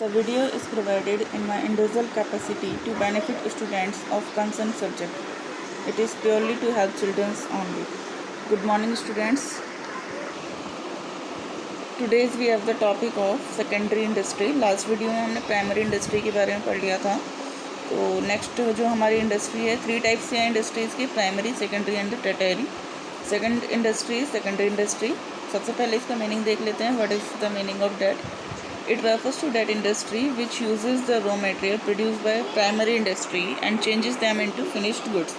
The video is provided in my individual capacity to benefit students of concerned subject. It is purely to help children only. Good morning, students. Today we have the topic of secondary industry. Last video में हमने primary industry के बारे में पढ़ लिया था. तो next जो हमारी इंडस्ट्री है, 3 टाइप्स से हैं इंडस्ट्रीज़ की, primary, secondary and tertiary. Secondary industry. सबसे पहले इसका मीनिंग देख लेते हैं. What is the meaning of that? It refers to that industry which uses the raw material produced by primary industry and changes them into finished goods.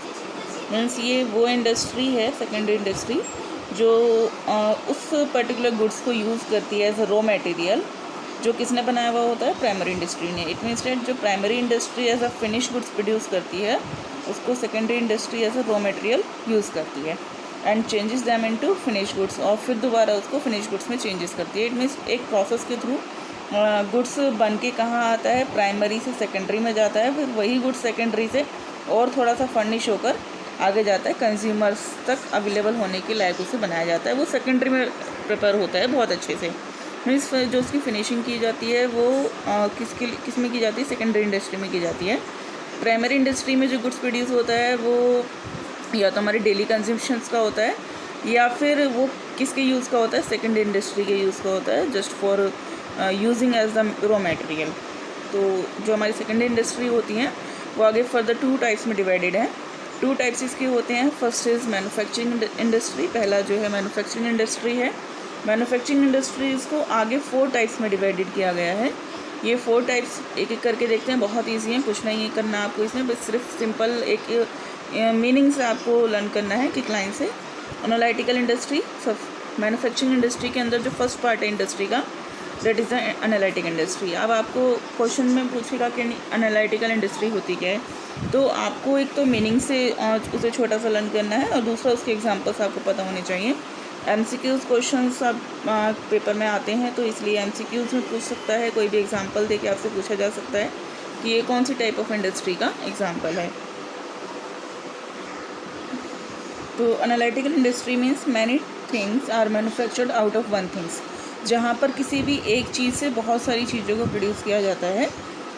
Means ये वो industry है, secondary industry, जो उस particular goods को use करती है as a raw material, जो किसने बनाया हुआ होता है? प्राइमरी इंडस्ट्री ने. इट मीन्स डेट जो primary industry as a finish goods produce करती है, उसको secondary industry as a raw material use करती है and changes them into finish goods, और फिर दोबारा उसको फिनिश गुड्स में चेंजेस करती है. इट मीन्स एक प्रोसेस के थ्रू गुड्स बन के कहाँ आता है? प्राइमरी से सेकेंडरी में जाता है, फिर वही गुड्स सेकेंडरी से और थोड़ा सा फर्निश होकर आगे जाता है, कंज्यूमर्स तक अवेलेबल होने के लायक उसे बनाया जाता है. वो सेकेंडरी में प्रिपेयर होता है बहुत अच्छे से. मीन्स जो उसकी फिनिशिंग की जाती है वो किस में की जाती है? सेकेंडरी इंडस्ट्री में की जाती है. प्राइमरी इंडस्ट्री में जो गुड्स प्रोड्यूस होता है वो या तो हमारे डेली कंजम्पशंस का होता है, या फिर वो किसके यूज़ का होता है? सेकेंडरी इंडस्ट्री के यूज़ का होता है, just for using as the raw material. तो जो हमारी सेकेंडरी इंडस्ट्री होती हैं वो आगे फर्दर 2 टाइप्स में डिवाइडेड है. 2 टाइप्स इसके होते हैं. First is manufacturing industry. पहला जो है मैन्युफैक्चरिंग इंडस्ट्री है. मैन्युफैक्चरिंग इंडस्ट्रीज़ को आगे 4 टाइप्स में डिवाइडेड किया गया है. ये 4 टाइप्स एक एक करके देखते हैं. बहुत ईजी है, कुछ नहीं करना आपको इसमें, बस सिर्फ सिंपल एक मीनिंग से आपको लर्न करना है कि लाइन से. Analytical industry. सब मैन्युफैक्चरिंग इंडस्ट्री के अंदर जो फर्स्ट पार्ट है इंडस्ट्री का, that is the analytic industry. अब आपको क्वेश्चन में पूछेगा कि एनालिटिकल इंडस्ट्री होती क्या है, तो आपको एक तो मीनिंग से उसे छोटा सा लर्न करना है, और दूसरा उसके एग्जांपल्स आपको पता होने चाहिए. एमसीक्यूज़ क्वेश्चंस अब पेपर में आते हैं, तो इसलिए एमसीक्यूज़ में पूछ सकता है, कोई भी एग्जांपल दे के आपसे पूछा जा सकता है कि ये कौन सी टाइप ऑफ इंडस्ट्री का एग्जाम्पल है. तो analytical industry means many things are manufactured out of one things. जहाँ पर किसी भी एक चीज़ से बहुत सारी चीज़ों को प्रोड्यूस किया जाता है,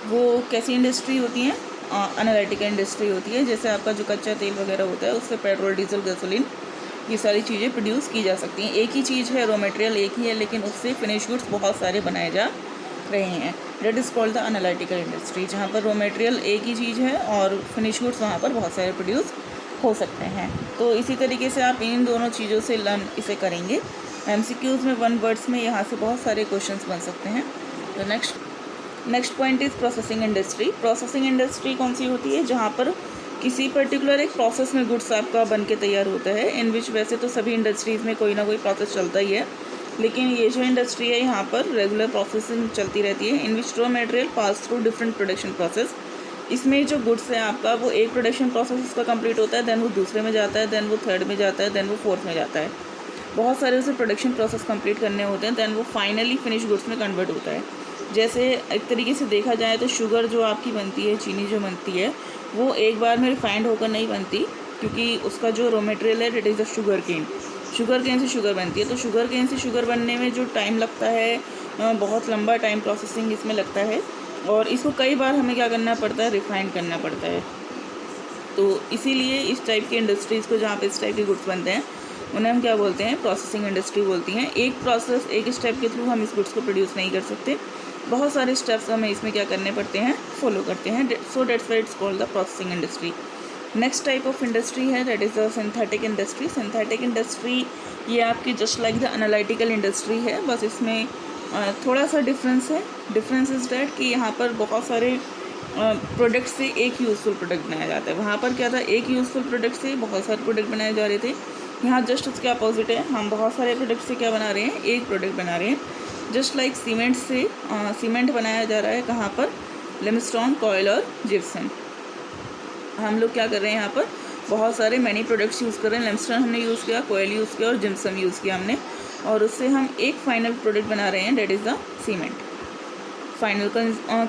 वो कैसी इंडस्ट्री होती है? एनालिटिकल इंडस्ट्री होती है. जैसे आपका जो कच्चा तेल वगैरह होता है, उससे पेट्रोल, डीजल, गैसोलीन, ये सारी चीज़ें प्रोड्यूस की जा सकती हैं. एक ही चीज़ है, रॉ मटेरियल एक ही है, लेकिन उससे फिनिश गुड्स बहुत सारे बनाए जा रहे हैं. That is called the analytical industry, जहाँ पर रॉ मटेरियल एक ही चीज़ है और फिनिश गुड्स वहाँ पर बहुत सारे प्रोड्यूस हो सकते हैं. तो इसी तरीके से आप इन दोनों चीज़ों से लर्न इसे करेंगे. एमसीक्यूज़ में 1 वर्ड्स में यहाँ से बहुत सारे क्वेश्चंस बन सकते हैं. तो next point is processing industry. Processing industry कौन सी होती है? जहाँ पर किसी पर्टिकुलर एक प्रोसेस में गुड्स आपका बन के तैयार होता है. इन विच वैसे तो सभी इंडस्ट्रीज़ में कोई ना कोई प्रोसेस चलता ही है, लेकिन ये जो इंडस्ट्री है यहाँ पर रेगुलर प्रोसेसिंग चलती रहती है. In which raw material pass through different production process. इसमें जो गुड्स है आपका, वो एक प्रोडक्शन प्रोसेस उसका कंप्लीट होता है, देन वो दूसरे में जाता है, देन वो थर्ड में जाता है, देन वो फोर्थ में जाता है. बहुत सारे उसे प्रोडक्शन प्रोसेस कंप्लीट करने होते हैं, दैन वो फाइनली फिनिश गुड्स में कन्वर्ट होता है. जैसे एक तरीके से देखा जाए तो शुगर जो आपकी बनती है, चीनी जो बनती है, वो एक बार में रिफाइंड होकर नहीं बनती, क्योंकि उसका जो रॉ मटेरियल है, that is the sugar cane. Sugar cane से शुगर बनती है. तो शुगर केन से शुगर बनने में जो टाइम लगता है, बहुत लंबा टाइम प्रोसेसिंग इसमें लगता है, और इसको कई बार हमें क्या करना पड़ता है? रिफाइंड करना पड़ता है. तो इसीलिए इस टाइप की इंडस्ट्रीज़ को, जहाँ पे इस टाइप के गुड्स बनते हैं, उन्हें हम क्या बोलते हैं? प्रोसेसिंग इंडस्ट्री बोलती हैं. एक प्रोसेस, एक स्टेप के थ्रू हम इस गुड्स को प्रोड्यूस नहीं कर सकते. बहुत सारे स्टेप्स हमें इसमें क्या करने पड़ते हैं? फॉलो करते हैं. So that's why it's called the processing industry. Next type of industry है, that is the synthetic industry. Synthetic industry ये आपकी just like the analytical industry है, बस इसमें थोड़ा सा डिफरेंस है. डिफरेंस इज़ डैट कि यहाँ पर बहुत सारे प्रोडक्ट से एक यूज़फुल प्रोडक्ट बनाया जाता है. वहाँ पर क्या था? एक यूज़फुल प्रोडक्ट से बहुत सारे प्रोडक्ट बनाए जा रहे थे. यहाँ जस्ट उसके अपोजिट है, हम बहुत सारे प्रोडक्ट से क्या बना रहे हैं? एक प्रोडक्ट बना रहे हैं. जस्ट लाइक सीमेंट से सीमेंट बनाया जा रहा है. कहाँ पर? लिमस्टोन, कॉयल और जिप्सम. हम लोग क्या कर रहे हैं? यहाँ पर बहुत सारे मैनी प्रोडक्ट्स यूज़ कर रहे हैं. लिमस्टोन हमने यूज़ किया, कॉयल यूज़ किया और जिप्सम यूज़ किया हमने, और उससे हम एक फाइनल प्रोडक्ट बना रहे हैं, date is the cement. Final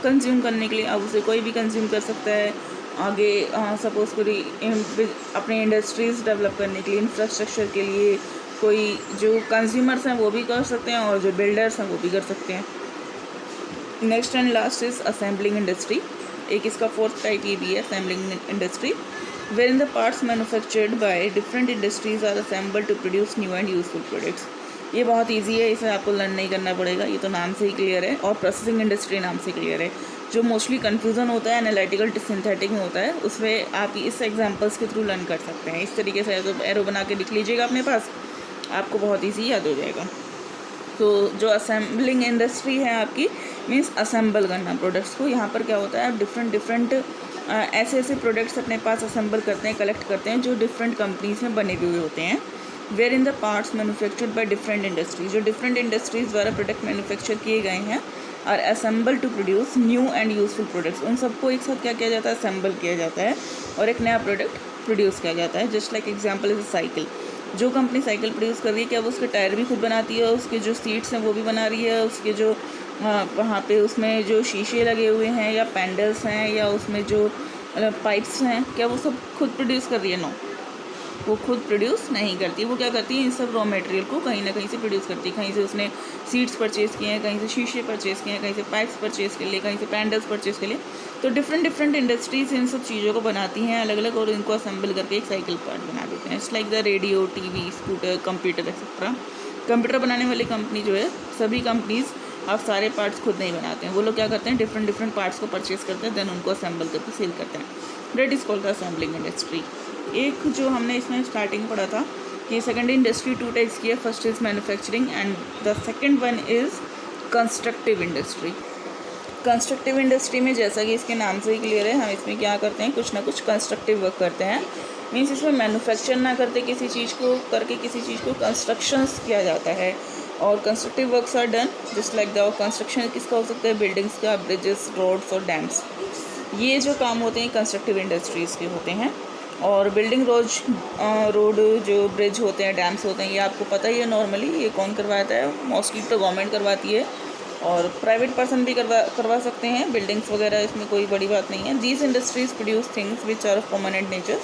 consume करने के लिए अब उसे कोई भी कंज्यूम कर सकता है. आगे सपोज़ करिए अपने इंडस्ट्रीज़ डेवलप करने के लिए, इंफ्रास्ट्रक्चर के लिए, कोई जो कंज्यूमर्स हैं वो भी कर सकते हैं, और जो बिल्डर्स हैं वो भी कर सकते हैं. Next and last is assembling industry. एक इसका फोर्थ टाइप ये भी है, assembling industry, where in the parts manufactured by different industries are assembled to produce new and useful products. ये बहुत इजी है, इसे आपको लर्न नहीं करना पड़ेगा, ये तो नाम से ही क्लियर है, और प्रोसेसिंग इंडस्ट्री नाम से क्लियर है। जो मोस्टली कन्फ्यूज़न होता है एनालिटिकल टू सिंथेटिक में होता है, उसमें आप इस एग्जांपल्स के थ्रू लर्न कर सकते हैं। इस तरीके से एरो बना के लिख लीजिएगा अपने पास, आपको बहुत ईजी याद हो जाएगा। तो जो असेंबलिंग इंडस्ट्री है आपकी, मीन्स असेंबल करना प्रोडक्ट्स को। यहाँ पर क्या होता है, आप डिफरेंट ऐसे ऐसे प्रोडक्ट्स अपने पास असेंबल करते हैं, कलेक्ट करते हैं जो डिफरेंट कंपनीज में बने हुए होते हैं। Where in the parts manufactured by different industries, जो डिफरेंट इंडस्ट्रीज द्वारा प्रोडक्ट मैन्युफैक्चर किए गए हैं, और assemble to produce new and useful products. उन सबको एक साथ क्या किया जाता है, असेंबल किया जाता है और एक नया प्रोडक्ट प्रोड्यूस किया जाता है। Just like example is cycle. जो कंपनी साइकिल प्रोड्यूस कर रही है, क्या वो उसके टायर भी खुद बनाती है, उसके जो सीट्स हैं वो भी बना रही है, उसके जो वहाँ पे उसमें जो शीशे लगे हुए हैं या पैंडल्स हैं या उसमें जो पाइप्स हैं, क्या वो सब खुद प्रोड्यूस कर रही है? नो, वो खुद प्रोड्यूस नहीं करती। वो क्या करती है, इन सब रॉ मटेरियल को कहीं ना कहीं से प्रोड्यूस करती है। कहीं से उसने सीट्स परचेज़ किए हैं, कहीं से शीशे परचेज़ किए हैं, कहीं से पाइप्स परचेज़ के लिए, कहीं से पैंडल्स परचेज़ के लिए। तो डिफरेंट इंडस्ट्रीज इन सब चीज़ों को बनाती हैं अलग अलग, और इनको असेंबल करके एक साइकिल पार्ट बना देते हैं। It's like the radio, TV, scooter, computer etcetera. Computer बनाने वाली कंपनी जो है, सभी कंपनीज़ आप सारे पार्ट्स खुद नहीं बनाते हैं। वो लोग क्या करते हैं, डिफरेंट पार्ट्स को परचेज़ करते हैं, देन उनको असेंबल करके सेल करते हैं। That is called the assembling industry. एक जो हमने इसमें स्टार्टिंग पढ़ा था कि सेकेंड इंडस्ट्री टू टाइप्स की है। First is manufacturing and the second one is constructive industry. Constructive industry में, जैसा कि इसके नाम से ही क्लियर है, हम इसमें क्या करते हैं, कुछ ना कुछ कंस्ट्रक्टिव वर्क करते हैं। मीन्स इसमें मैन्युफैक्चर ना करते किसी चीज़ को, करके किसी चीज़ को कंस्ट्रक्शंस किया जाता है। और constructive works are done just like the construction किसका हो सकता है, बिल्डिंग्स का, ब्रिजेस, रोड्स और डैम्स। ये जो काम होते हैं कंस्ट्रक्टिव इंडस्ट्रीज़ के होते हैं। और बिल्डिंग रोड जो ब्रिज होते हैं, डैम्स होते हैं, ये आपको पता ही है नॉर्मली ये कौन करवाता है। मोस्टली तो गवर्नमेंट करवाती है, और प्राइवेट पर्सन भी करवा सकते हैं बिल्डिंग्स वगैरह, इसमें कोई बड़ी बात नहीं है। These industries produce things which are of permanent nature.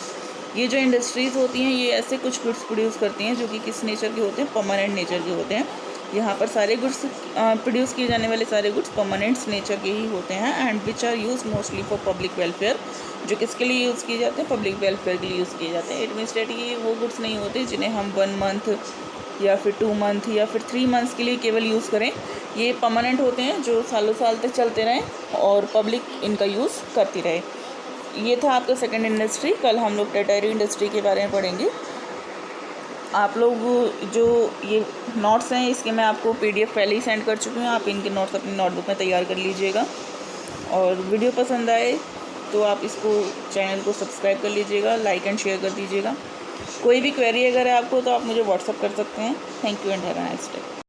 ये जो इंडस्ट्रीज़ होती हैं, ये ऐसे कुछ गुड्स प्रोड्यूस करती हैं जो कि किस नेचर के होते हैं, परमानेंट नेचर के होते हैं। यहाँ पर सारे गुड्स प्रोड्यूस किए जाने वाले सारे गुड्स परमानेंट नेचर के ही होते हैं, and which are use mostly for public welfare. जो किसके लिए यूज़ किए जाते हैं, पब्लिक वेलफेयर के लिए यूज़ किए जाते हैं। इट मीन्स डेट ये वो गुड्स नहीं होते जिन्हें हम 1 मंथ या फिर 2 मंथ या फिर 3 मंथ्स के लिए केवल यूज़ करें। ये परमानेंट होते हैं जो सालों साल तक चलते रहें और पब्लिक इनका यूज़ करती रहे। ये था आपका सेकेंड इंडस्ट्री। कल हम लोग टर्टियरी इंडस्ट्री के बारे में पढ़ेंगे। आप लोग जो ये नोट्स हैं, इसके मैं आपको PDF पहले ही सेंड कर चुकी हूँ। आप इनके नोट्स अपनी नोटबुक में तैयार कर लीजिएगा। और वीडियो पसंद आए तो आप इसको, चैनल को सब्सक्राइब कर लीजिएगा, लाइक एंड शेयर कर दीजिएगा। कोई भी क्वेरी अगर है आपको तो आप मुझे व्हाट्सअप कर सकते हैं। Thank you and have a nice day.